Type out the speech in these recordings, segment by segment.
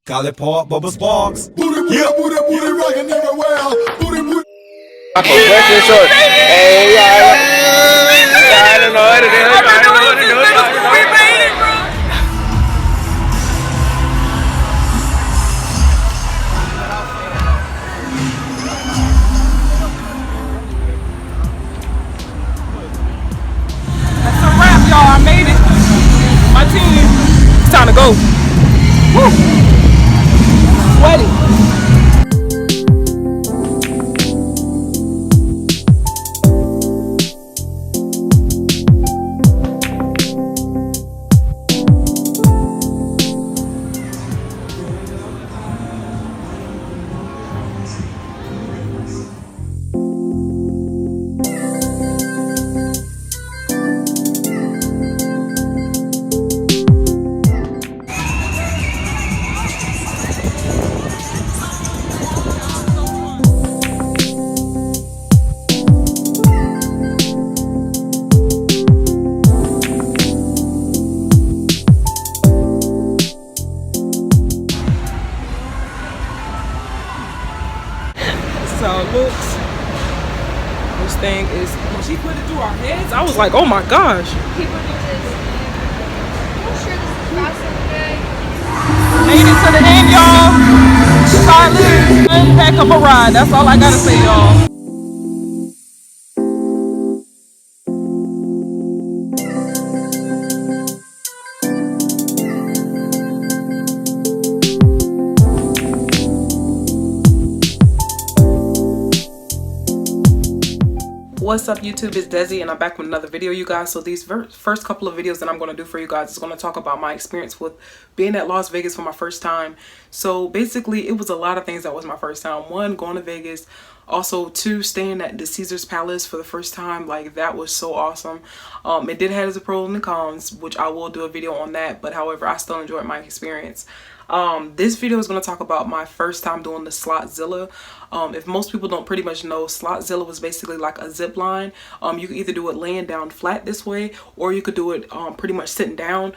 Call it Park Bubba Sparks. Booty, booty, booty, booty, rockin' everywhere. Booty, booty. Breakfast short. Hey, I don't know what to do. I don't know what to do. We made it, bro. That's a wrap, y'all. I made it. My team. It's time to go. Woo. Sweaty. So it looks. This thing is. When she put it through our heads, I was like, oh my gosh. People do this. I'm sure this is faster today. Made it to the end, y'all. Solid. One heck of a ride. That's all I gotta say, y'all. What's up YouTube, it's Desi and I'm back with another video, you guys. So these first couple of videos that I'm going to do for you guys is going to talk about my experience with being at Las Vegas for my first time. So basically it was a lot of things that was my first time. One, going to Vegas. Also, two, staying at the Caesar's Palace for the first time. Like, that was so awesome. It did have its pros and cons, which I will do a video on that, but however, I still enjoyed my experience. This video is going to talk about my first time doing the SLOTZILLA. If most people don't pretty much know, SLOTZILLA was basically like a zip line. You could either do it laying down flat this way, or you could do it pretty much sitting down.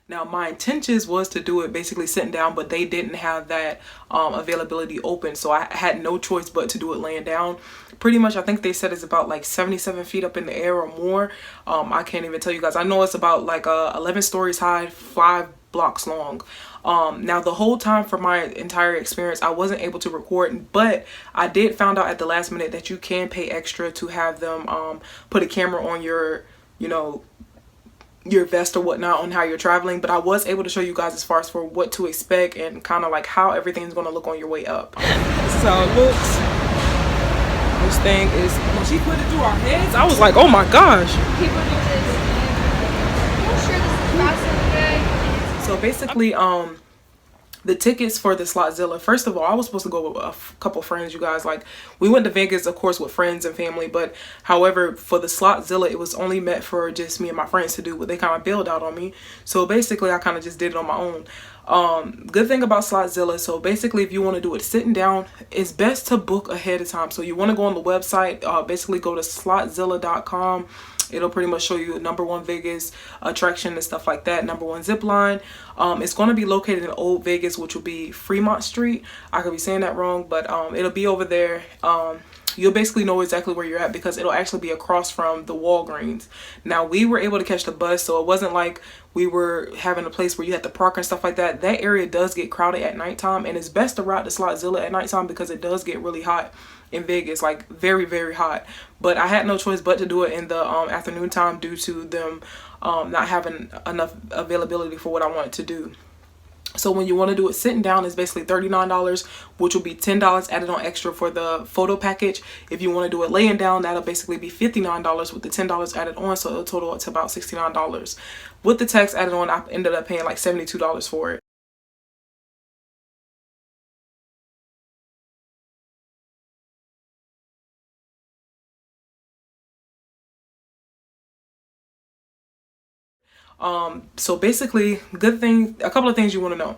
Now, my intentions was to do it basically sitting down, but they didn't have that availability open. So I had no choice but to do it laying down. Pretty much, I think they said it's about like 77 feet up in the air or more. I can't even tell you guys. I know it's about like 11 stories high, 5 blocks long. Now, the whole time for my entire experience, I wasn't able to record, but I did find out at the last minute that you can pay extra to have them put a camera on your, you know, your vest or whatnot on how you're traveling. But I was able to show you guys as far as for what to expect and kind of like how everything's going to look on your way up. So it looks. This thing is. When she put it through our heads, I was like, oh my gosh. People do this. I'm sure this is faster today. So basically, the tickets for the SLOTZILLA, first of all, I was supposed to go with a couple friends, you guys. Like, we went to Vegas, of course, with friends and family, but however, for the SLOTZILLA, it was only meant for just me and my friends to do, but they kind of bailed out on me. So basically, I kind of just did it on my own. Good thing about SLOTZILLA, so basically, if you want to do it sitting down, it's best to book ahead of time. So you want to go on the website, basically go to SLOTZILLA.com. It'll pretty much show you the #1 Vegas attraction and stuff like that. #1 zipline. It's going to be located in Old Vegas, which will be Fremont Street. I could be saying that wrong, but it'll be over there. You'll basically know exactly where you're at because it'll actually be across from the Walgreens. Now, we were able to catch the bus, so it wasn't like we were having a place where you had to park and stuff like that. That area does get crowded at nighttime, and it's best to ride the SLOTZILLA at nighttime because it does get really hot in Vegas, like very, very hot. But I had no choice but to do it in the afternoon time due to them not having enough availability for what I wanted to do. So when you want to do it sitting down, it's basically $39, which will be $10 added on extra for the photo package. If you want to do it laying down, that'll basically be $59 with the $10 added on, so it'll total it to about $69. With the tax added on, I ended up paying like $72 for it. So basically, a couple of things you want to know.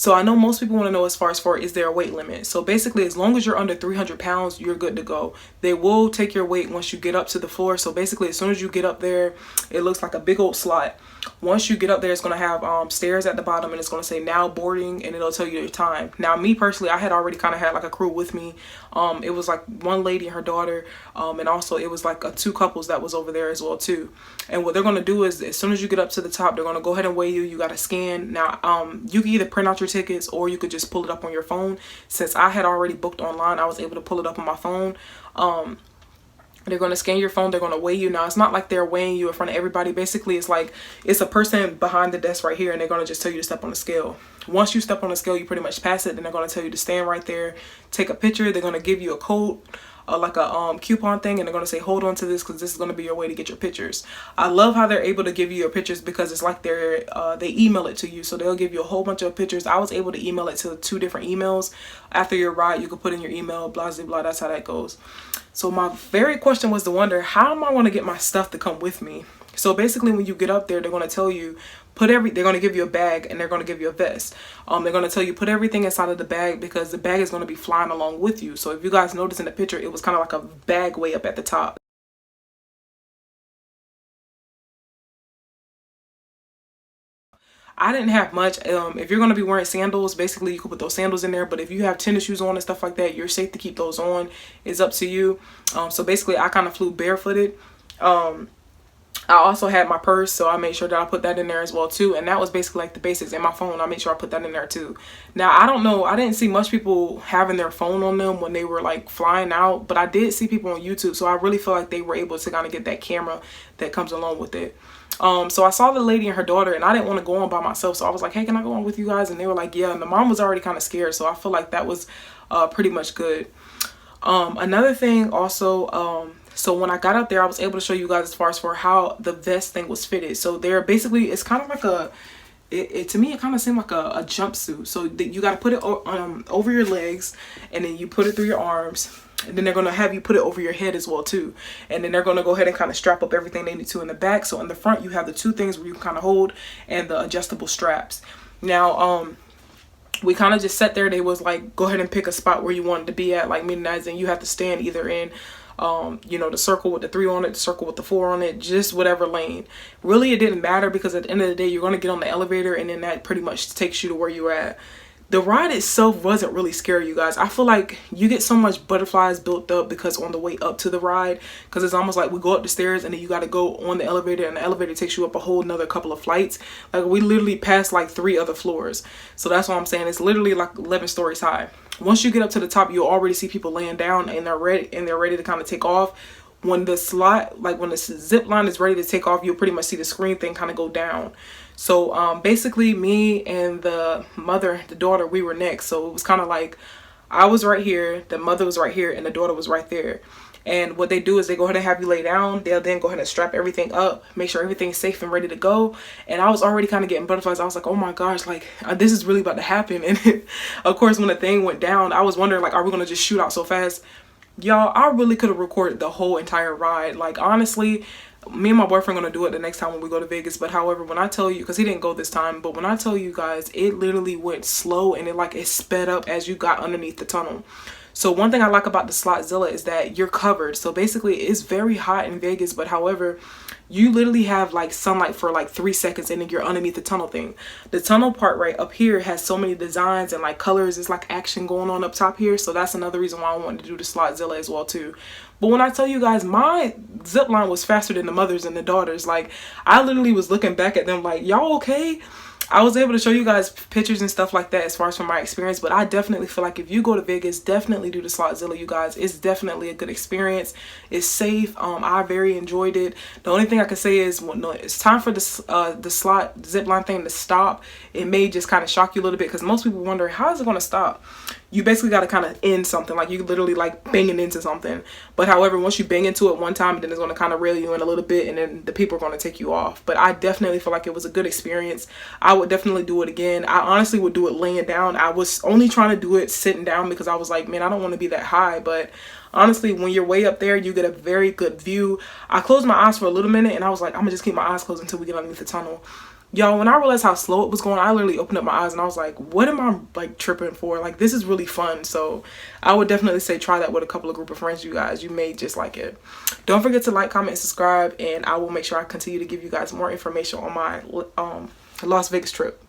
So I know most people want to know as far as for is there a weight limit. So basically, as long as you're under 300 pounds, you're good to go. They will take your weight once you get up to the floor. So basically, as soon as you get up there, it looks like a big old slot. Once you get up there, it's going to have stairs at the bottom, and it's going to say now boarding, and it'll tell you your time. Now, me personally, I had already kind of had like a crew with me. It was like one lady and her daughter, and also it was like two couples that was over there as well too. And what they're going to do is, as soon as you get up to the top, they're going to go ahead and weigh you. You got to scan. Now, you can either print out your tickets or you could just pull it up on your phone. Since I had already booked online, I was able to pull it up on my phone. They're going to scan your phone. They're going to weigh you. Now, it's not like they're weighing you in front of everybody. Basically, it's like it's a person behind the desk right here, and they're going to just tell you to step on the scale. Once you step on the scale, you pretty much pass it. Then they're going to tell you to stand right there, take a picture. They're going to give you a code, like a coupon thing, and they're going to say, hold on to this because this is going to be your way to get your pictures. I love how they're able to give you your pictures because it's like they email it to you. So they'll give you a whole bunch of pictures. I was able to email it to 2 different emails. After your ride, you can put in your email, blah, blah, blah. That's how that goes. So my very question was to wonder, how am I going to get my stuff to come with me? So basically, when you get up there, they're going to tell you, they're going to give you a bag, and they're going to give you a vest. They're going to tell you put everything inside of the bag because the bag is going to be flying along with you. So if you guys notice in the picture, it was kind of like a bag way up at the top. I didn't have much. If you're going to be wearing sandals, basically you can put those sandals in there. But if you have tennis shoes on and stuff like that, you're safe to keep those on. It's up to you. So basically, I kind of flew barefooted. I also had my purse, so I made sure that I put that in there as well too. And that was basically like the basics. And my phone, I made sure I put that in there too. Now, I don't know, I didn't see much people having their phone on them when they were like flying out, but I did see people on YouTube. So I really feel like they were able to kind of get that camera that comes along with it. So I saw the lady and her daughter, and I didn't want to go on by myself. So I was like, hey, can I go on with you guys? And they were like, yeah. And the mom was already kind of scared. So I feel like that was pretty much good. Another thing also, so when I got up there, I was able to show you guys as far as for how the vest thing was fitted. So they're basically, it's kind of like to me, it kind of seemed like a jumpsuit. So you got to put it over your legs, and then you put it through your arms. And then they're going to have you put it over your head as well too. And then they're going to go ahead and kind of strap up everything they need to in the back. So in the front, you have the 2 things where you kind of hold and the adjustable straps. Now, we kind of just sat there. They was like, go ahead and pick a spot where you wanted to be at. Like, meaning as in you have to stand either in, the circle with the 3 on it, the circle with the 4 on it, just whatever lane. Really, it didn't matter because at the end of the day, you're going to get on the elevator, and then that pretty much takes you to where you're at. The ride itself wasn't really scary, you guys. I feel like you get so much butterflies built up because on the way up to the ride, because it's almost like we go up the stairs and then you got to go on the elevator, and the elevator takes you up a whole nother couple of flights. Like, we literally passed like 3 other floors. So that's what I'm saying. It's literally like 11 stories high. Once you get up to the top, you'll already see people laying down, and they're ready to kind of take off. When the zip line is ready to take off, you'll pretty much see the screen thing kind of go down. So basically, me and the daughter, we were next. So it was kind of like I was right here, the mother was right here, and the daughter was right there. And what they do is they go ahead and have you lay down. They'll then go ahead and strap everything up, make sure everything's safe and ready to go. And I was already kind of getting butterflies. I was like, oh my gosh, like this is really about to happen. And of course, when the thing went down, I was wondering, like, are we going to just shoot out so fast? Y'all, I really could have recorded the whole entire ride. Like, honestly, me and my boyfriend are going to do it the next time when we go to Vegas. But however, when I tell you, because he didn't go this time, but when I tell you guys, it literally went slow, and it sped up as you got underneath the tunnel. So one thing I like about the SLOTZILLA is that you're covered. So basically, it's very hot in Vegas, but however, you literally have like sunlight for like 3 seconds, and then you're underneath the tunnel thing. The tunnel part right up here has so many designs and like colors. It's like action going on up top here. So that's another reason why I wanted to do the SLOTZILLA as well too. But when I tell you guys, my zip line was faster than the mothers and the daughters. Like, I literally was looking back at them like, y'all okay? I was able to show you guys pictures and stuff like that as far as from my experience, but I definitely feel like if you go to Vegas, definitely do the SLOTZILLA, you guys. It's definitely a good experience. It's safe. I very enjoyed it. The only thing I can say is when it's time for the zip line thing to stop, it may just kind of shock you a little bit, because most people wonder, how is it going to stop? You basically got to kind of end something, like you literally like banging into something. But however, once you bang into it one time, then it's going to kind of reel you in a little bit, and then the people are going to take you off. But I definitely feel like it was a good experience. I would definitely do it again. I honestly would do it laying down. I was only trying to do it sitting down because I was like, man, I don't want to be that high. But honestly, when you're way up there, you get a very good view. I closed my eyes for a little minute, and I was like, I'm gonna just keep my eyes closed until we get underneath the tunnel. Y'all, when I realized how slow it was going, I literally opened up my eyes and I was like, what am I like tripping for? Like, this is really fun. So I would definitely say try that with a couple of group of friends, you guys. You may just like it. Don't forget to like, comment, and subscribe, and I will make sure I continue to give you guys more information on my Las Vegas trip.